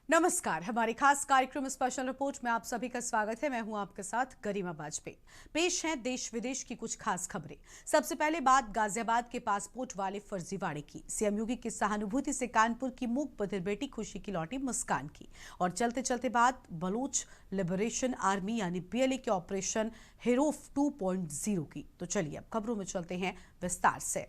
नमस्कार, हमारे खास कार्यक्रम स्पेशल रिपोर्ट में आप सभी का स्वागत है। मैं हूं आपके साथ गरिमा बाजपेयी। पेश हैं देश विदेश की कुछ खास खबरें। सबसे पहले बात गाजियाबाद के पासपोर्ट वाले फर्जीवाड़े की। सीएम योगी की सहानुभूति से कानपुर की मूक बधिर बेटी खुशी की लौटी मुस्कान की। और चलते चलते बात बलूच लिबरेशन आर्मी यानी BLA के ऑपरेशन हेरोफ 2.0 की। तो चलिए अब खबरों में चलते हैं विस्तार से।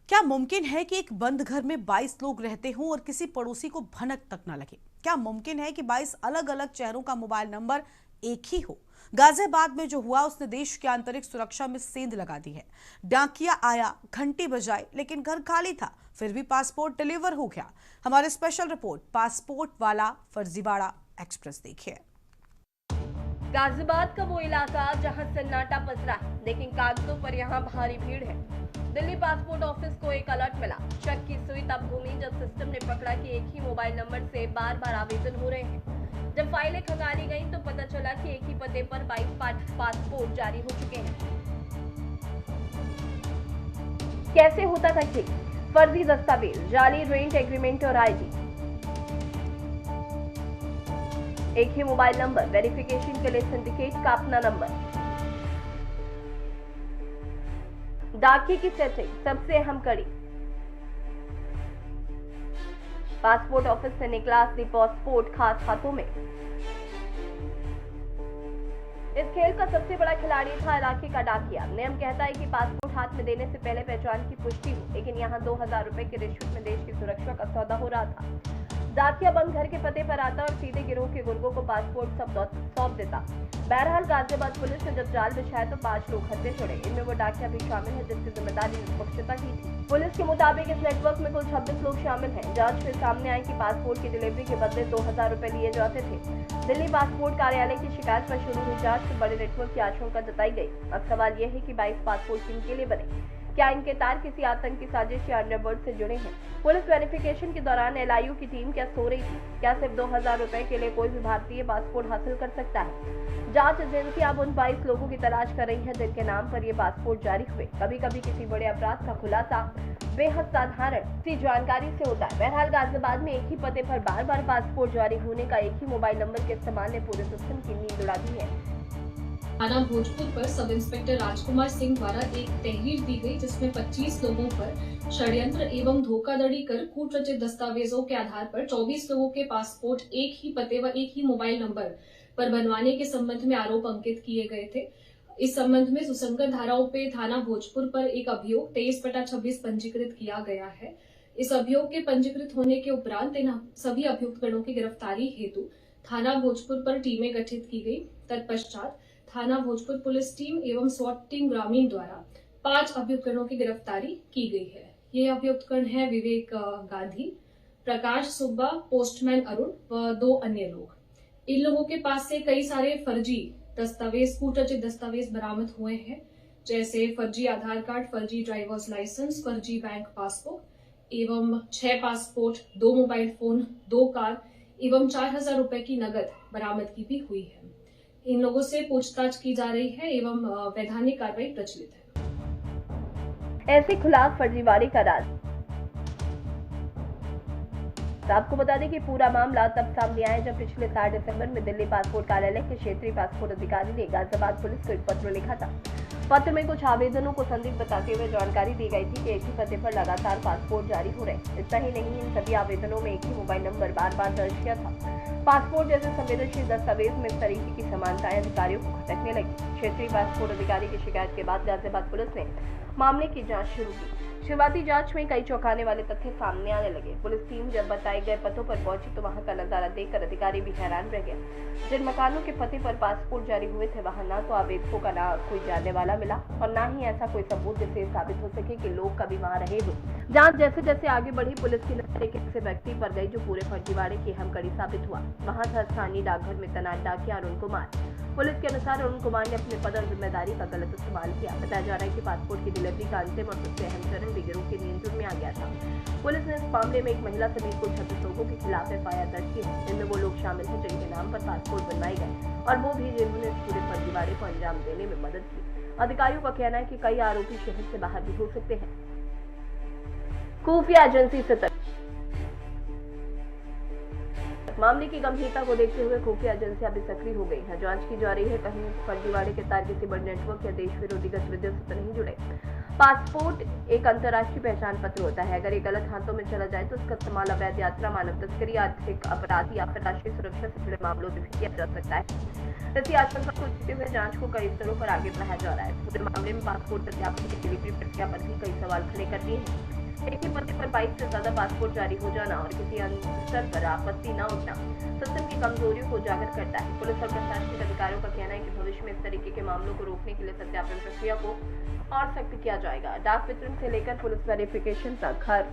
क्या मुमकिन है कि एक बंद घर में 22 लोग रहते हों और किसी पड़ोसी को भनक तक न लगे? क्या मुमकिन है कि 22 अलग अलग चेहरों का मोबाइल नंबर एक ही हो? गाजियाबाद में जो हुआ उसने देश की आंतरिक सुरक्षा में सेंध लगा दी है। डाकिया आया, घंटी बजाई, लेकिन घर खाली था, फिर भी पासपोर्ट डिलीवर हो गया। हमारे स्पेशल रिपोर्ट पासपोर्ट वाला फर्जीवाड़ा एक्सप्रेस देखिए। गाजियाबाद का वो इलाका जहां सन्नाटा पसरा है, लेकिन कागजों पर यहां भारी भीड़ है। दिल्ली पासपोर्ट ऑफिस को एक अलर्ट मिला। शक की सुई तब घूमी जब सिस्टम ने पकड़ा कि एक ही मोबाइल नंबर से बार बार आवेदन हो रहे हैं। जब फाइलें खंगाली गईं तो पता चला कि एक ही पते पर 22 पासपोर्ट जारी हो चुके हैं। कैसे होता था ये? फर्जी दस्तावेज, जाली रेंट एग्रीमेंट और ID, एक ही मोबाइल नंबर, वेरिफिकेशन के लिए सिंडिकेट का अपना नंबर, डाकिए की सेटिंग सबसे अहम कड़ी। पासपोर्ट ऑफिस से निकला असली पासपोर्ट खास हाथों में। इस खेल का सबसे बड़ा खिलाड़ी था इलाके का डाकिया। नियम कहता है कि पासपोर्ट हाथ में देने से पहले पहचान की पुष्टि हो, लेकिन यहाँ 2000 रुपए की रिश्वत में देश की सुरक्षा का सौदा हो रहा था। डाकिया बंद घर के पते पर आता और सीधे गिरोह के गुर्गों को पासपोर्ट सौंप देता। बहरहाल गाजियाबाद पुलिस ने जब जाल बिछाया तो 5 लोग हत्थे छोड़े। इनमें वो डाकिया भी शामिल है जिसकी जिम्मेदारी निष्पक्षता की थी। पुलिस के मुताबिक इस नेटवर्क में कुल 26 लोग शामिल हैं। जांच में सामने आए कि पासपोर्ट की डिलीवरी के बदले 2000 रुपए लिए जाते थे। दिल्ली पासपोर्ट कार्यालय की शिकायत पर शुरू हुई जांच में बड़े नेटवर्क की आशंका जताई गई। अब सवाल यह है कि 22 पासपोर्ट किनके लिए बने? क्या इनके तार किसी आतंकी साजिश या अंडरवर्ल्ड से जुड़े हैं? पुलिस वेरिफिकेशन के दौरान LIU की टीम क्या सो रही थी? क्या सिर्फ 2000 रुपए के लिए कोई भी भारतीय पासपोर्ट हासिल कर सकता है? जांच एजेंसी अब उन 22 लोगों की तलाश कर रही है जिनके नाम पर ये पासपोर्ट जारी हुए। कभी कभी किसी बड़े अपराध का खुलासा बेहद साधारण सी जानकारी से होता है। बहरहाल गाजियाबाद में एक ही पते पर बार बार पासपोर्ट जारी होने का एक ही मोबाइल नंबर के इस्तेमाल ने पूरे सिस्टम की नींद उड़ा दी है। थाना भोजपुर पर सब इंस्पेक्टर राजकुमार सिंह द्वारा एक तहरीर दी गई जिसमें 25 लोगों पर षड्यंत्र एवं धोखाधड़ी कर कूट रचित दस्तावेजों के आधार पर 24 लोगों के पासपोर्ट एक ही पते व एक ही मोबाइल नंबर पर बनवाने के संबंध में आरोप अंकित किए गए थे। इस संबंध में सुसंगत धाराओं पे थाना भोजपुर पर एक अभियोग 23/26 पंजीकृत किया गया है। इस अभियोग के पंजीकृत होने के उपरांत इन सभी अभियुक्तगणों की गिरफ्तारी हेतु थाना भोजपुर पर टीमें गठित की गई। तत्पश्चात थाना भोजपुर पुलिस टीम एवं SWAT टीम ग्रामीण द्वारा 5 अभियुक्तगणों की गिरफ्तारी की गई है। ये अभियुक्तगण है विवेक गांधी, प्रकाश सुब्बा, पोस्टमैन अरुण व 2 अन्य लोग। इन लोगों के पास से कई सारे फर्जी दस्तावेज, कूट रचित दस्तावेज बरामद हुए हैं, जैसे फर्जी आधार कार्ड, फर्जी ड्राइवर्स लाइसेंस, फर्जी बैंक पासपोर्ट एवं 6 पासपोर्ट, 2 मोबाइल फोन, 2 कार एवं 4000 रुपए की नकद बरामदगी भी हुई है। इन लोगों से पूछताछ की जा रही है एवं वैधानिक कार्रवाई प्रचलित है। ऐसे खुलास फर्जीवाड़े का राज। आपको बता दें कि पूरा मामला तब सामने आया जब पिछले साल दिसंबर में दिल्ली पासपोर्ट कार्यालय के क्षेत्रीय पासपोर्ट अधिकारी ने गाजियाबाद पुलिस को एक पत्र लिखा था। पत्र में कुछ आवेदनों को संदिग्ध बताते हुए जानकारी दी गई थी कि एक ही पते पर लगातार पासपोर्ट जारी हो रहे। इतना ही नहीं, इन सभी आवेदनों में एक ही मोबाइल नंबर बार बार दर्ज किया था। पासपोर्ट जैसे संवेदनशील दस्तावेज में इस तरीके की समानताएं अधिकारियों को खटकने लगी। क्षेत्रीय पासपोर्ट अधिकारी की शिकायत के बाद गाजियाबाद पुलिस ने मामले की जांच शुरू की। शुरुआती जांच में कई चौंकाने वाले तथ्य सामने आने लगे। पुलिस टीम जब बताए गए पतों पर पहुंची तो वहां का नजारा देखकर अधिकारी भी हैरान रह गया। जिन मकानों के पते पर पासपोर्ट जारी हुए थे वहां ना तो आवेदकों का ना कोई जानने वाला मिला और ना ही ऐसा कोई सबूत जिससे साबित हो सके कि लोग कभी वहां रहे हो। जांच जैसे जैसे आगे बढ़ी, पुलिस की नजर एक ऐसे व्यक्ति पर गई जो पूरे फर्जीवाड़े की अहम कड़ी साबित हुआ। वहां था स्थानीय डाकघर में तैनात डाकिया अरुण कुमार। पुलिस के अनुसार अरुण कुमार ने अपने पद और जिम्मेदारी का गलत इस्तेमाल किया। बताया जा रहा है कि पासपोर्ट की डिलीवरी का अंतिम और सबसे अहम चरण भी गिरोह के नियंत्रण में आ गया था। पुलिस ने इस मामले में एक महिला समेत कुल 36 लोगों के खिलाफ FIR दर्ज की है। इनमें वो लोग शामिल हैं जिनके नाम पर पासपोर्ट बनवाए गए और वो भी जिन्होंने इस पूरे फर्जीवाड़े को अंजाम देने में मदद की। अधिकारियों का कहना है कि कई आरोपी शहर से बाहर भी हो सकते हैं। खुफिया एजेंसी से तक। मामले की गंभीरता को देखते हुए खुफिया एजेंसियां भी सक्रिय हो गई हैं। जांच की जा रही है, कहीं फर्जीवाड़े के तार किसी बड़े नेटवर्क या देश विरोधी गतिविधियों से तो नहीं जुड़े। पासपोर्ट एक अंतर्राष्ट्रीय पहचान पत्र होता है। अगर ये गलत हाथों में चला जाए तो उसका इस्तेमाल अवैध यात्रा, मानव तस्करी, आर्थिक अपराध या फिर राष्ट्रीय सुरक्षा से जुड़े मामलों में भी किया जा सकता है। इसी आशंका को देखते हुए जांच को कई स्तरों पर आगे बढ़ाया जा रहा है। पूरे मामले में पासपोर्ट सत्यापन की डिलीवरी प्रक्रिया पर भी कई सवाल खड़े कर दिए हैं। एक ही पते पर 22 से ज्यादा पासपोर्ट जारी हो जाना और किसी अन्य स्तर पर आपत्ति न उठना सिस्टम की कमजोरियों को उजागर करता है। पुलिस और प्रशासनिक अधिकारियों का कहना है कि भविष्य में इस तरीके के मामलों को रोकने के लिए सत्यापन प्रक्रिया को और सख्त किया जाएगा। डाक वितरण से लेकर पुलिस वेरिफिकेशन तक हर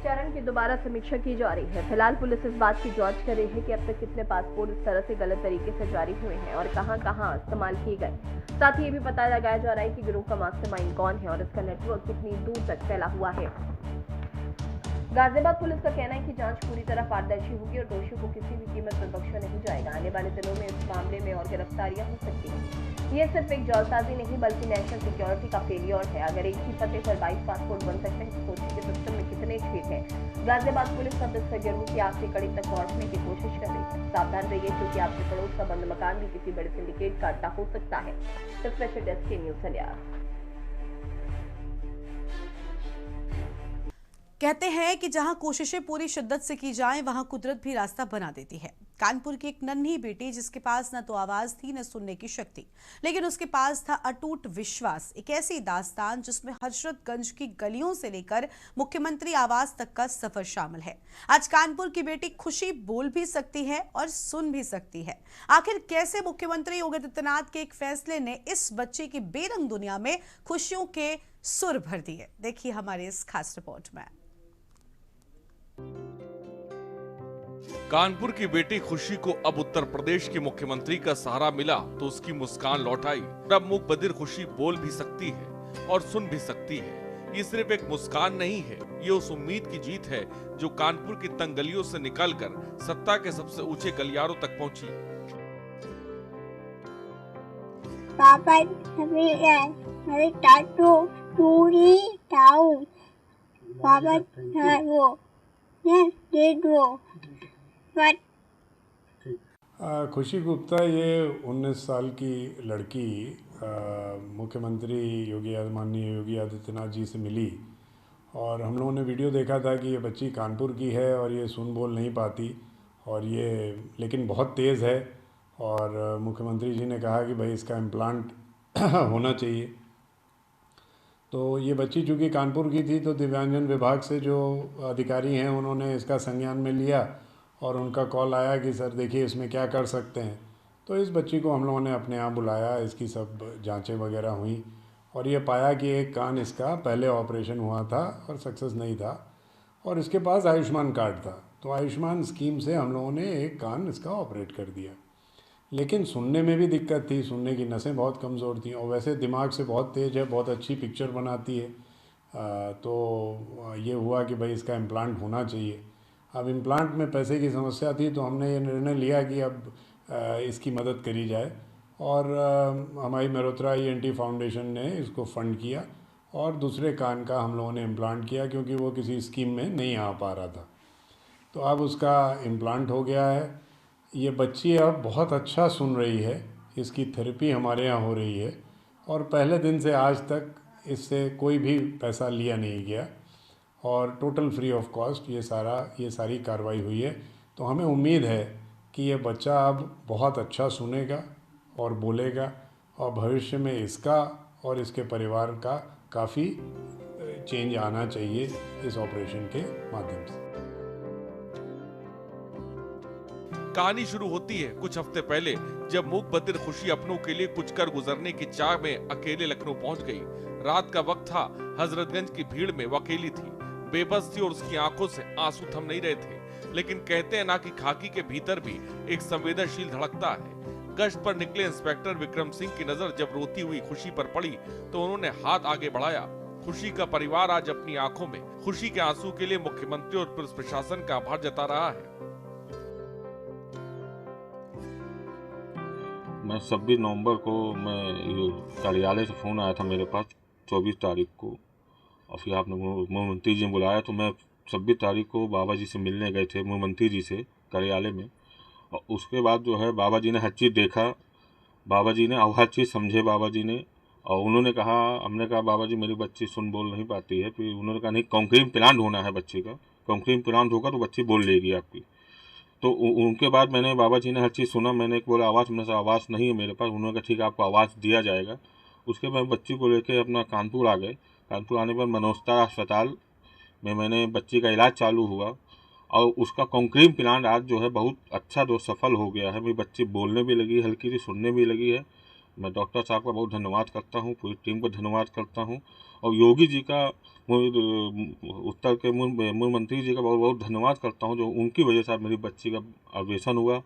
चरण की दोबारा समीक्षा की जा रही है। फिलहाल पुलिस इस बात की जांच कर रही है कि अब तक कितने पासपोर्ट इस तरह से गलत तरीके से जारी हुए हैं और कहां-कहां इस्तेमाल किए गए। साथ ही ये भी पता लगाया जा रहा है कि गिरोह का मास्टरमाइंड कौन है और इसका नेटवर्क कितनी दूर तक फैला हुआ है। गाजियाबाद पुलिस का कहना है कि जांच पूरी तरह पारदर्शी होगी और दोषियों को किसी भी कीमत पर बख्शा नहीं जाएगा। आने वाले दिनों में इस मामले में और गिरफ्तारियां हो सकती हैं। ये सिर्फ एक जालसाजी नहीं बल्कि नेशनल सिक्योरिटी का फेलियर है। अगर एक ही पते पर 22 पासपोर्ट बन सकते हैं तो सोचिए कि सिस्टम में कितने छेद हैं। गाजियाबाद पुलिस अब इस गिरोह की आखिरी कड़ी तक पहुंचने की कोशिश कर रही है। सावधान रहिए क्योंकि आपके पड़ोस का बंद मकान भी किसी बड़े सिंडिकेट का अड्डा हो सकता है। स्पेशल डेस्क के न्यूज़ इंडिया। कहते हैं कि जहां कोशिशें पूरी शिद्दत से की जाएं वहां कुदरत भी रास्ता बना देती है। कानपुर की एक नन्ही बेटी जिसके पास न तो आवाज थी न सुनने की शक्ति, लेकिन उसके पास था अटूट विश्वास। एक ऐसी दास्तान जिसमें हजरतगंज की गलियों से लेकर मुख्यमंत्री आवास तक का सफर शामिल है। आज कानपुर की बेटी खुशी बोल भी सकती है और सुन भी सकती है। आखिर कैसे मुख्यमंत्री योगी आदित्यनाथ के एक फैसले ने इस बच्चे की बेरंग दुनिया में खुशियों के सुर भर दिए, देखिए हमारे इस खास रिपोर्ट में। कानपुर की बेटी खुशी को अब उत्तर प्रदेश के मुख्यमंत्री का सहारा मिला तो उसकी मुस्कान लौट आई। अब मूक बधिर खुशी बोल भी सकती है और सुन भी सकती है। ये सिर्फ एक मुस्कान नहीं है, ये उस उम्मीद की जीत है जो कानपुर की तंग गलियों से निकलकर सत्ता के सबसे ऊंचे गलियारों तक पहुंची। पापा मेरे टाटू टूरी टाऊ पापा वो दे दो। खुशी गुप्ता ये 19 साल की लड़की मुख्यमंत्री माननीय योगी आदित्यनाथ जी से मिली और हम लोगों ने वीडियो देखा था कि ये बच्ची कानपुर की है और ये सुन बोल नहीं पाती और ये लेकिन बहुत तेज़ है और मुख्यमंत्री जी ने कहा कि भाई इसका इम्प्लांट होना चाहिए। तो ये बच्ची चूँकि कानपुर की थी तो दिव्यांगजन विभाग से जो अधिकारी हैं उन्होंने इसका संज्ञान में लिया और उनका कॉल आया कि सर देखिए इसमें क्या कर सकते हैं। तो इस बच्ची को हम लोगों ने अपने यहाँ बुलाया, इसकी सब जांचें वगैरह हुई और ये पाया कि एक कान इसका पहले ऑपरेशन हुआ था और सक्सेस नहीं था और इसके पास आयुष्मान कार्ड था। तो आयुष्मान स्कीम से हम लोगों ने एक कान इसका ऑपरेट कर दिया। लेकिन सुनने में भी दिक्कत थी, सुनने की नसें बहुत कमज़ोर थी और वैसे दिमाग से बहुत तेज़ है, बहुत अच्छी पिक्चर बनाती है। तो ये हुआ कि भाई इसका इम्प्लांट होना चाहिए। अब इम्प्लांट में पैसे की समस्या थी तो हमने ये निर्णय लिया कि अब इसकी मदद करी जाए और हमारी मेहरोत्रा ENT फाउंडेशन ने इसको फंड किया और दूसरे कान का हम लोगों ने इम्प्लांट किया क्योंकि वो किसी स्कीम में नहीं आ पा रहा था। तो अब उसका इम्प्लांट हो गया है। ये बच्ची अब बहुत अच्छा सुन रही है, इसकी थेरेपी हमारे यहाँ हो रही है और पहले दिन से आज तक इससे कोई भी पैसा लिया नहीं गया और टोटल फ्री ऑफ कॉस्ट ये सारी कार्रवाई हुई है। तो हमें उम्मीद है कि ये बच्चा अब बहुत अच्छा सुनेगा और बोलेगा और भविष्य में इसका और इसके परिवार का काफ़ी चेंज आना चाहिए इस ऑपरेशन के माध्यम से। कहानी शुरू होती है कुछ हफ्ते पहले जब मूक बधिर खुशी अपनों के लिए कुछ कर गुजरने की चाह में अकेले लखनऊ पहुंच गई। रात का वक्त था, हजरतगंज की भीड़ में वो अकेली थी, बेबस थी और उसकी आंखों से आंसू थम नहीं रहे थे। लेकिन कहते हैं ना कि खाकी के भीतर भी एक संवेदनशील धड़कता है। गश्त पर निकले इंस्पेक्टर विक्रम सिंह की नजर जब रोती हुई खुशी पर पड़ी तो उन्होंने हाथ आगे बढ़ाया। खुशी का परिवार आज अपनी आंखों में खुशी के आंसू के लिए मुख्यमंत्री और पुलिस प्रशासन का आभार जता रहा है। मैं 26 नवंबर को कार्यालय से फ़ोन आया था मेरे पास 24 तारीख को और फिर आपने मुख्यमंत्री जी ने बुलाया तो मैं 26 तारीख को बाबा जी से मिलने गए थे, मुख्यमंत्री जी से कार्यालय में। और उसके बाद जो है बाबा जी ने हर चीज़ देखा, बाबा जी ने और हर चीज़ समझे बाबा जी ने। और उन्होंने कहा, हमने कहा बाबा जी मेरी बच्ची सुन बोल नहीं पाती है। फिर उन्होंने कहा नहीं, कॉन्क्रीट प्लांट होना है बच्ची का, कॉन्क्रीट प्लांट होगा तो बच्ची बोल लेगी आपकी। तो उनके बाद मैंने बाबा जी ने हर चीज़ सुना। मैंने एक बोला आवाज़, मेरे साथ आवाज़ नहीं है मेरे पास। उन्होंने कहा ठीक है आपको आवाज़ दिया जाएगा। उसके बाद बच्ची को लेकर अपना कानपुर आ गए। कानपुर आने पर मनोस्ता अस्पताल में मैंने बच्ची का इलाज चालू हुआ और उसका कॉन्क्रीट प्लांट आज जो है बहुत अच्छा जो सफल हो गया है। मेरी बच्ची बोलने भी लगी, हल्की सी सुनने भी लगी है। मैं डॉक्टर साहब का बहुत धन्यवाद करता हूँ, पूरी टीम को धन्यवाद करता हूँ और योगी जी का, उत्तर के मुख्यमंत्री जी का बहुत बहुत धन्यवाद करता हूँ, जो उनकी वजह से मेरी बच्ची का ऑपरेशन हुआ,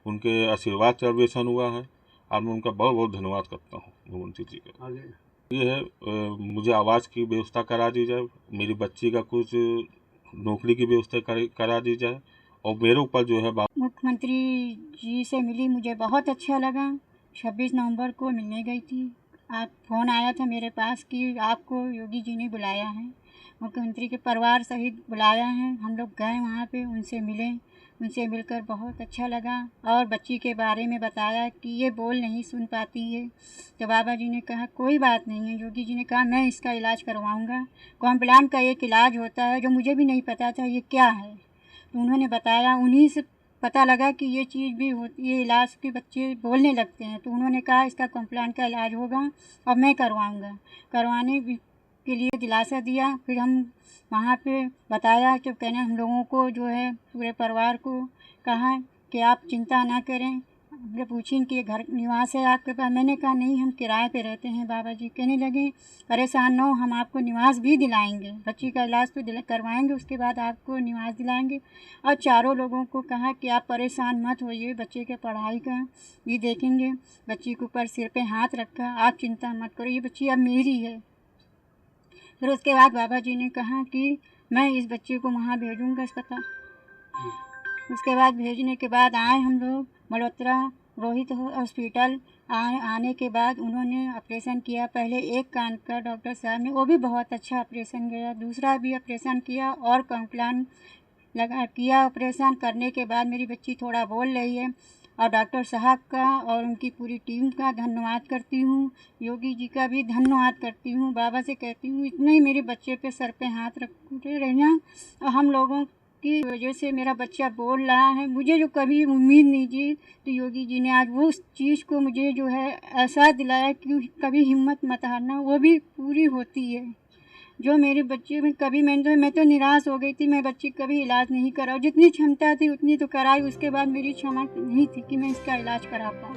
उनके आशीर्वाद से ऑपरेशन हुआ है। और मैं उनका बहुत बहुत धन्यवाद करता हूँ मुख्यमंत्री जी का। ये है मुझे आवाज़ की व्यवस्था करा दी जाए, मेरी बच्ची का कुछ नौकरी की व्यवस्था करा दी जाए और मेरे ऊपर जो है मुख्यमंत्री जी से मिली, मुझे बहुत अच्छा लगा। 26 नवंबर को मिलने गई थी। आज फ़ोन आया था मेरे पास कि आपको योगी जी ने बुलाया है, मुख्यमंत्री के परिवार सहित बुलाया है। हम लोग गए वहाँ पे, उनसे मिले, उनसे मिलकर बहुत अच्छा लगा और बच्ची के बारे में बताया कि ये बोल नहीं सुन पाती है। तो बाबा जी ने कहा कोई बात नहीं है। योगी जी ने कहा मैं इसका इलाज करवाऊँगा। कॉम्प्लांट का एक इलाज होता है जो मुझे भी नहीं पता था ये क्या है, तो उन्होंने बताया, उन्हीं से पता लगा कि ये चीज़ भी होती है, इलाज के बच्चे बोलने लगते हैं। तो उन्होंने कहा इसका कॉम्प्लांट का इलाज होगा और मैं करवाऊँगा। करवाने के लिए दिलासा दिया। फिर हम वहाँ पे बताया तो कहने हम लोगों को जो है पूरे परिवार को कहा कि आप चिंता ना करें। हमने पूछी कि घर निवास है आपके पास, मैंने कहा नहीं हम किराए पे रहते हैं। बाबा जी कहने लगे परेशान न हो, हम आपको निवास भी दिलाएंगे, बच्ची का इलाज तो करवाएंगे, उसके बाद आपको निवास दिलाएंगे। और चारों लोगों को कहा कि आप परेशान मत होइए, बच्चे के पढ़ाई का भी देखेंगे। बच्ची के ऊपर सिर पे हाथ रखा, आप चिंता मत करो, ये बच्ची अब मेरी है। फिर उसके बाद बाबा जी ने कहा कि मैं इस बच्चे को वहाँ भेजूँगा अस्पताल। उसके बाद भेजने के बाद आए हम लोग मल्होत्रा रोहित हॉस्पिटल। आने के बाद उन्होंने ऑपरेशन किया। पहले एक कान का डॉक्टर साहब ने, वो भी बहुत अच्छा ऑपरेशन गया। दूसरा भी ऑपरेशन किया और कॉम्प्लांट लगा किया। ऑपरेशन करने के बाद मेरी बच्ची थोड़ा बोल रही है और डॉक्टर साहब का और उनकी पूरी टीम का धन्यवाद करती हूँ। योगी जी का भी धन्यवाद करती हूँ। बाबा से कहती हूँ इतने ही मेरे बच्चे पे सर पे हाथ रखते रहना। और हम लोगों की वजह से मेरा बच्चा बोल रहा है। मुझे जो कभी उम्मीद नहीं थी, तो योगी जी ने आज वो उस चीज़ को मुझे जो है एहसास दिलाया कि कभी हिम्मत मत हारना, वो भी पूरी होती है। जो मेरे बच्चे में कभी मैं तो निराश हो गई थी। मैं बच्ची कभी इलाज नहीं करा, जितनी क्षमता थी उतनी तो कराई। उसके बाद मेरी क्षमा नहीं थी कि मैं इसका इलाज करा पाऊँ।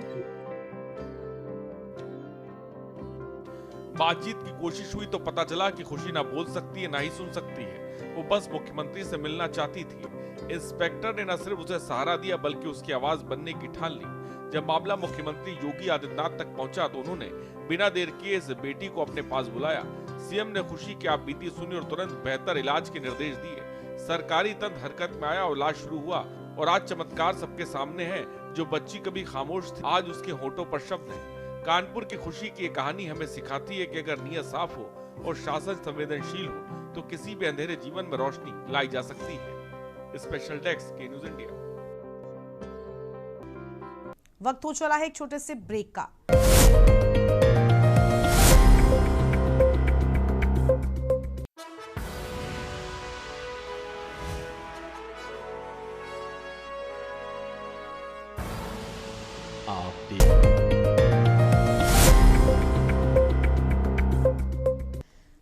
बातचीत की कोशिश हुई तो पता चला कि खुशी ना बोल सकती है ना ही सुन सकती है। वो बस मुख्यमंत्री से मिलना चाहती थी। इंस्पेक्टर ने न सिर्फ उसे सहारा दिया बल्कि उसकी आवाज बनने की ठान ली। जब मामला मुख्यमंत्री योगी आदित्यनाथ तक पहुंचा तो उन्होंने बिना देर किए इस बेटी को अपने पास बुलाया। सीएम ने खुशी की आपबीती सुनी और तुरंत बेहतर इलाज के निर्देश दिए। सरकारी तंत्र हरकत में आया और इलाज शुरू हुआ और आज चमत्कार सबके सामने है। जो बच्ची कभी खामोश थी, आज उसके होठों पर शब्द है। कानपुर की खुशी की ये कहानी हमें सिखाती है कि अगर नीयत साफ हो और शासन संवेदनशील हो तो किसी भी अंधेरे जीवन में रोशनी लाई जा सकती है। स्पेशल डेस्क के न्यूज़ इंडिया। वक्त हो चला है एक छोटे से ब्रेक का।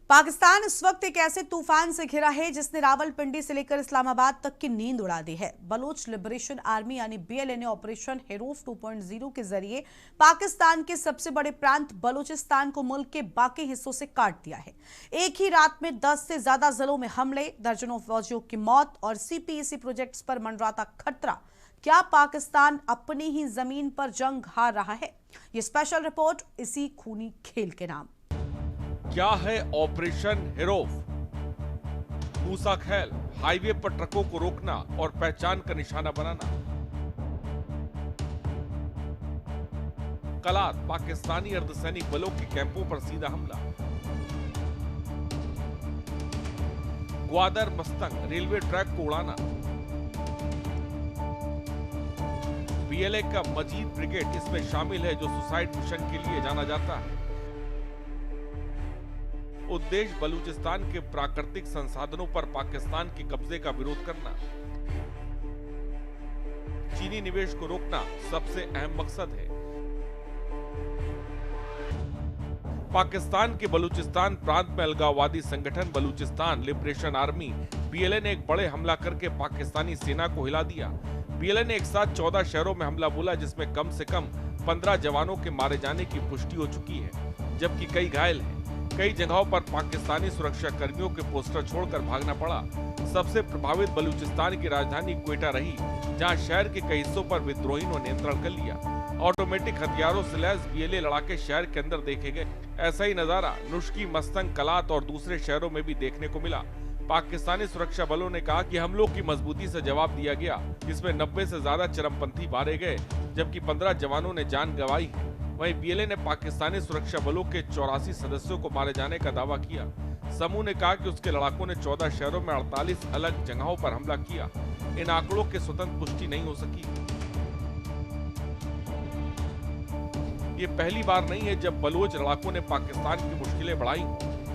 पाकिस्तान इस वक्त एक ऐसे तूफान से घिरा है जिसने रावलपिंडी से लेकर इस्लामाबाद तक की नींद उड़ा दी है। बलोच लिबरेशन आर्मी यानी BLA ने ऑपरेशन हेरोफ 2.0 के जरिए पाकिस्तान के सबसे बड़े प्रांत बलूचिस्तान को मुल्क के बाकी हिस्सों से काट दिया है। एक ही रात में 10 से ज्यादा जिलों में हमले, दर्जनों फौजियों की मौत और CPEC प्रोजेक्ट्स पर मंडराता खतरा। क्या पाकिस्तान अपनी ही जमीन पर जंग हार रहा है? ये स्पेशल रिपोर्ट इसी खूनी खेल के नाम। क्या है ऑपरेशन हेरोफ? मूसा खैल, हाईवे पर ट्रकों को रोकना और पहचान का निशाना बनाना। कलात, पाकिस्तानी अर्धसैनिक बलों के कैंपों पर सीधा हमला। ग्वादर मस्तंग रेलवे ट्रैक को उड़ाना। बीएलए का मजीद ब्रिगेड इसमें शामिल है, जो सुसाइड मिशन के लिए जाना जाता है। उद्देश्य बलूचिस्तान के प्राकृतिक संसाधनों पर पाकिस्तान के कब्जे का विरोध करना। चीनी निवेश को रोकना सबसे अहम मकसद है। पाकिस्तान के बलूचिस्तान प्रांत में अलगाववादी संगठन बलूचिस्तान लिबरेशन आर्मी बीएलए ने एक बड़े हमला करके पाकिस्तानी सेना को हिला दिया। बीएलए ने एक साथ 14 शहरों में हमला बोला, जिसमें कम से कम 15 जवानों के मारे जाने की पुष्टि हो चुकी है, जबकि कई घायल हैं। कई जगहों पर पाकिस्तानी सुरक्षा कर्मियों के पोस्टर छोड़कर भागना पड़ा। सबसे प्रभावित बलूचिस्तान की राजधानी क्वेटा रही, जहां शहर के कई हिस्सों पर विद्रोहियों ने नियंत्रण कर लिया। ऑटोमेटिक हथियारों से लैस बीएलए लड़ाके शहर के अंदर देखे गए। ऐसा ही नजारा नुश्की, मस्तंग, कलात और दूसरे शहरों में भी देखने को मिला। पाकिस्तानी सुरक्षा बलों ने कहा कि हमलों की मजबूती से जवाब दिया गया, जिसमें 90 से ज्यादा चरमपंथी मारे गए, जबकि 15 जवानों ने जान गंवाई है। वहीं बीएलए ने पाकिस्तानी सुरक्षा बलों के 84 सदस्यों को मारे जाने का दावा किया। समूह ने कहा कि उसके लड़ाकों ने 14 शहरों में 48 अलग जगहों पर हमला किया। इन आंकड़ों की स्वतंत्र पुष्टि नहीं हो सकी। ये पहली बार नहीं है जब बलोच लड़ाकों ने पाकिस्तान की मुश्किलें बढ़ाई।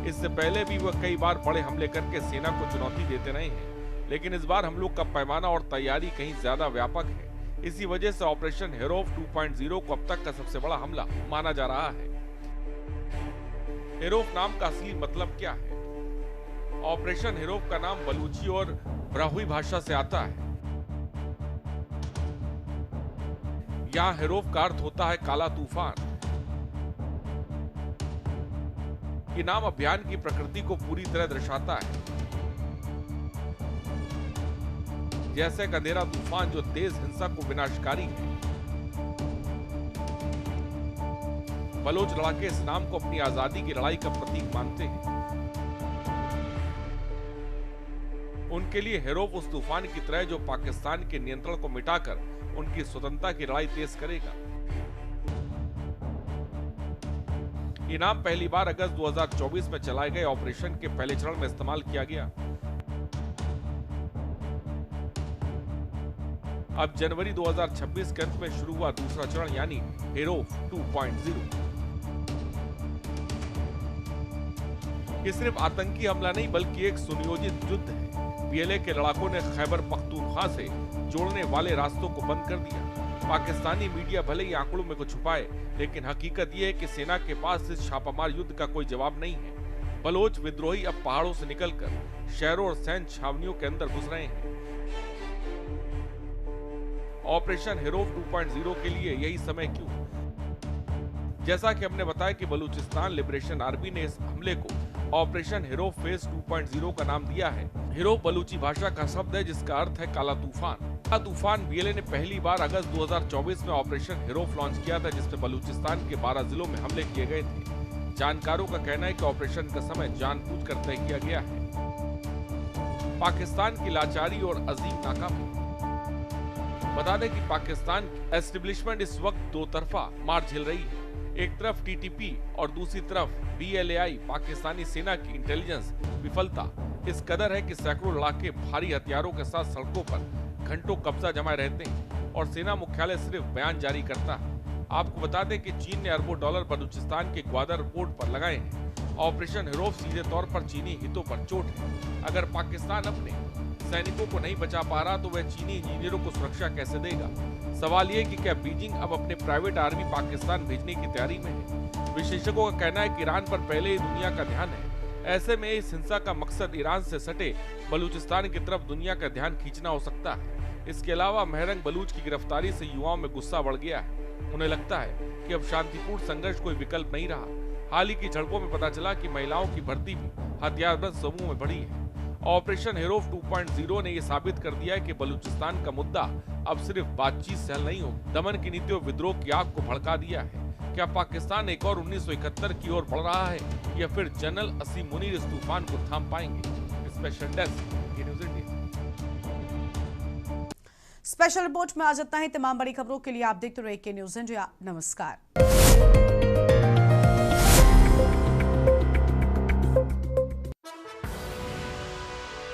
इससे पहले भी वह कई बार बड़े हमले करके सेना को चुनौती देते रहे हैं, लेकिन इस बार हमलों का पैमाना और तैयारी कहीं ज्यादा व्यापक है। इसी वजह से ऑपरेशन हेरोफ 2.0 को अब तक का सबसे बड़ा हमला माना जा रहा है। हेरोफ नाम का असली मतलब क्या है? ऑपरेशन हेरोफ का नाम बलूची और ब्राहुई भाषा से आता है। यहाँ हेरोफ का अर्थ होता है काला तूफान। ये नाम अभियान की प्रकृति को पूरी तरह दर्शाता है। जैसे एक अंधेरा तूफान जो तेज हिंसा को विनाशकारी है। बलोच लड़ाके इस नाम को अपनी आजादी की लड़ाई का प्रतीक मानते हैं। उनके लिए हेरोफ उस तूफान की तरह जो पाकिस्तान के नियंत्रण को मिटाकर उनकी स्वतंत्रता की लड़ाई तेज करेगा। ये नाम पहली बार अगस्त 2024 में चलाए गए ऑपरेशन के पहले चरण में इस्तेमाल किया गया। अब जनवरी 2026 के अंत में शुरू हुआ दूसरा चरण यानी हेरोफ 2.0। ये सिर्फ आतंकी हमला नहीं बल्कि एक सुनियोजित युद्ध है। बीएलए के लड़ाकों ने खैबर पख्तूनख्वा से जोड़ने वाले रास्तों को बंद कर दिया। पाकिस्तानी मीडिया भले ही आंकड़ों में को छुपाए, लेकिन हकीकत यह है कि सेना के पास इस छापामार युद्ध का कोई जवाब नहीं है। बलोच विद्रोही अब पहाड़ों से निकलकर शहरों और सैन्य छावनियों के अंदर घुस रहे हैं। ऑपरेशन हेरोफ 2.0 के लिए यही समय क्यों? जैसा कि हमने बताया कि बलूचिस्तान लिबरेशन आर्मी ने इस हमले को ऑपरेशन हेरोफ फेज 2.0 का नाम दिया है। हेरोफ बलूची भाषा का शब्द है जिसका अर्थ है काला तूफान। काला तूफान बीएलए ने पहली बार अगस्त 2024 में ऑपरेशन हेरोफ लॉन्च किया था, जिसमें बलूचिस्तान के 12 जिलों में हमले किए गए थे। जानकारों का कहना है कि ऑपरेशन का समय जानबूझकर तय किया गया है। पाकिस्तान की लाचारी और अजीम नाकामी। बता दें कि पाकिस्तान एस्टेब्लिशमेंट इस वक्त दो तरफा मार झेल रही है। एक तरफ टीटीपी और दूसरी तरफ बीएलएआई। पाकिस्तानी सेना की इंटेलिजेंस विफलता इस कदर है कि सैकड़ों लड़ाके भारी हथियारों के साथ सड़कों पर घंटों कब्जा जमाए रहते हैं और सेना मुख्यालय सिर्फ बयान जारी करता है। आपको बता दें कि चीन ने अरबों डॉलर बलूचिस्तान के ग्वादर पोर्ट पर लगाए हैं। ऑपरेशन हेरोफ सीधे तौर पर चीनी हितों पर चोट है। अगर पाकिस्तान अपने सैनिकों को नहीं बचा पा रहा तो वह चीनी इंजीनियरों को सुरक्षा कैसे देगा? सवाल ये कि क्या बीजिंग अब अपने प्राइवेट आर्मी पाकिस्तान भेजने की तैयारी में है? विशेषज्ञों का कहना है कि ईरान पर पहले ही दुनिया का ध्यान है। ऐसे में इस हिंसा का मकसद ईरान से सटे बलूचिस्तान की तरफ दुनिया का ध्यान खींचना हो सकता है। इसके अलावा महरंग बलूच की गिरफ्तारी से युवाओं में गुस्सा बढ़ गया है। उन्हें लगता है कि अब शांतिपूर्ण संघर्ष कोई विकल्प नहीं रहा। हाल ही की झड़पों में पता चला कि महिलाओं की भर्ती भी हथियारबंद समूह में बढ़ी है। ऑपरेशन हेरोफ 2.0 ने यह साबित कर दिया है कि बलूचिस्तान का मुद्दा अब सिर्फ बातचीत से हल नहीं हो। दमन की नीति और विद्रोह की आग को भड़का दिया है। क्या पाकिस्तान एक और 1971 की ओर बढ़ रहा है या फिर जनरल असीम मुनीर इस तूफान को थाम पाएंगे? Special desk news India. Special report में आज इतना ही। तमाम बड़ी खबरों के लिए आप देखते रहिए के न्यूज़ इंडिया। नमस्कार।